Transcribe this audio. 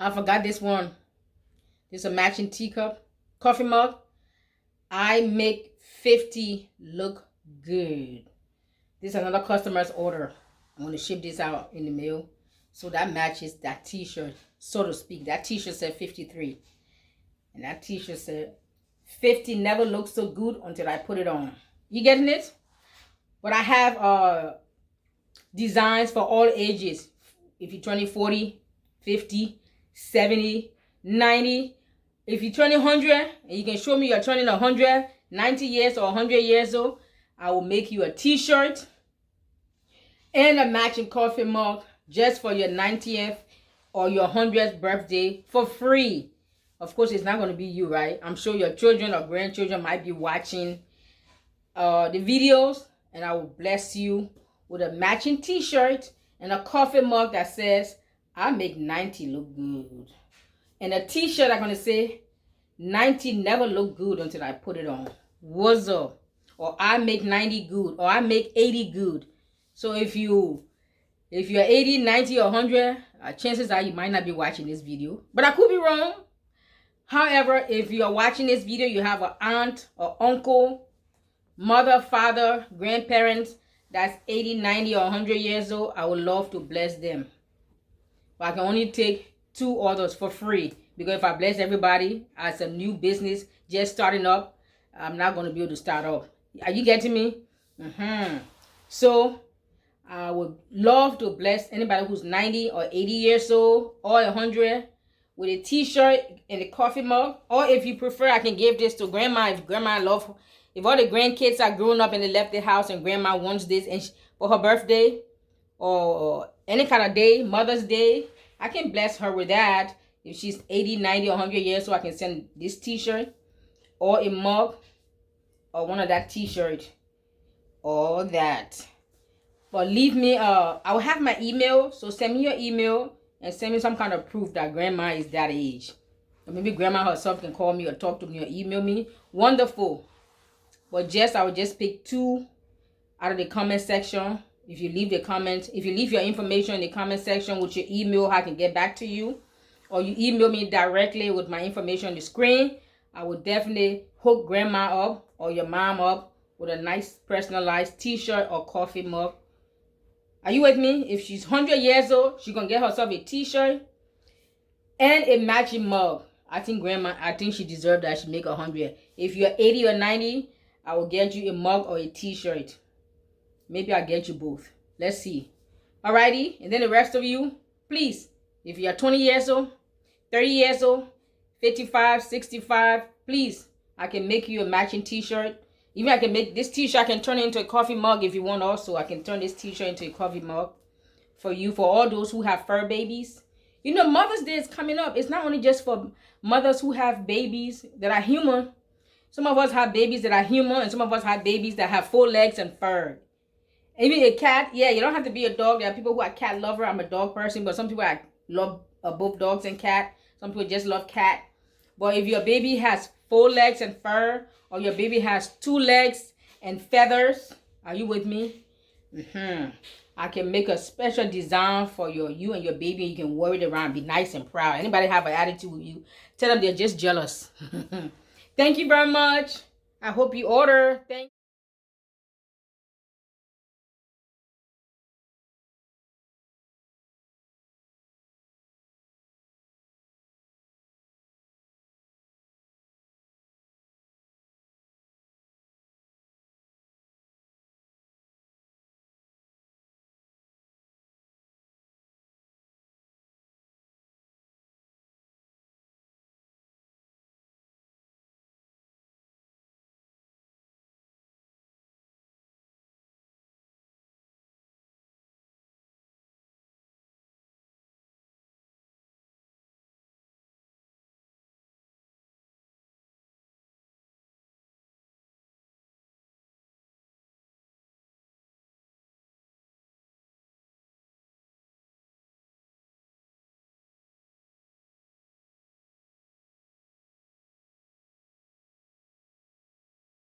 I forgot this one. This is a matching teacup, coffee mug. I make 50 look good. This is another customer's order. I'm going to ship this out in the mail. So that matches that t-shirt, so to speak. That t-shirt said 53. And that t-shirt said 50 never looks so good until I put it on. You getting it? But I have designs for all ages. If you're turning 40, 50, 70, 90. If you're turning 100 and you can show me you're turning 100, 90 years or 100 years old, I will make you a t-shirt and a matching coffee mug just for your 90th or your 100th birthday for free. Of course, it's not going to be you, right? I'm sure your children or grandchildren might be watching the videos, and I will bless you with a matching t-shirt and a coffee mug that says, I make 90 look good. And a t-shirt I'm going to say, 90 never look good until I put it on. What's up? Or I make 90 good. Or I make 80 good. So if you're 80, 90, or 100, chances are you might not be watching this video. But I could be wrong. However, if you are watching this video, you have an aunt or uncle, mother, father, grandparents that's 80, 90, or 100 years old, I would love to bless them. But I can only take 2 orders for free. Because if I bless everybody as a new business just starting up, I'm not going to be able to start off. Are you getting me? So I would love to bless anybody who's 90 or 80 years old or 100 with a t-shirt and a coffee mug. Or if you prefer, I can give this to grandma. If grandma love, if all the grandkids are growing up and they left the house and grandma wants this and for her birthday or any kind of day, Mother's Day, I can bless her with that. If she's 80, 90, or 100 years old, I can send this t-shirt or a mug or one of that t-shirt or that. But leave me, I will have my email. So send me your email and send me some kind of proof that grandma is that age. Or maybe grandma herself can call me or talk to me or email me. Wonderful. But I will just pick 2 out of the comment section. If you leave your information in the comment section with your email, I can get back to you. Or you email me directly with my information on the screen. I will definitely hook grandma up or your mom up with a nice personalized t-shirt or coffee mug. Are you with me? If she's 100 years old, she's going to get herself a t-shirt and a matching mug. I think she deserves that. She make 100. If you're 80 or 90, I will get you a mug or a t-shirt. Maybe I'll get you both. Let's see. Alrighty. And then the rest of you, please, if you're 20 years old, 30 years old, 55, 65, please, I can make you a matching t-shirt. Even I can make this t-shirt, I can turn it into a coffee mug if you want also. I can turn this t-shirt into a coffee mug for you, for all those who have fur babies. You know, Mother's Day is coming up. It's not only just for mothers who have babies that are human. Some of us have babies that are human, and some of us have babies that have 4 legs and fur. Even a cat, yeah, you don't have to be a dog. There are people who are cat lover. I'm a dog person, but some people love both dogs and cat. Some people just love cat. But if your baby has 4 legs and fur, or your baby has 2 legs and feathers, are you with me? I can make a special design for you and your baby. You can wear it around, be nice and proud. Anybody have an attitude with you, tell them they're just jealous. Thank you very much. I hope you order.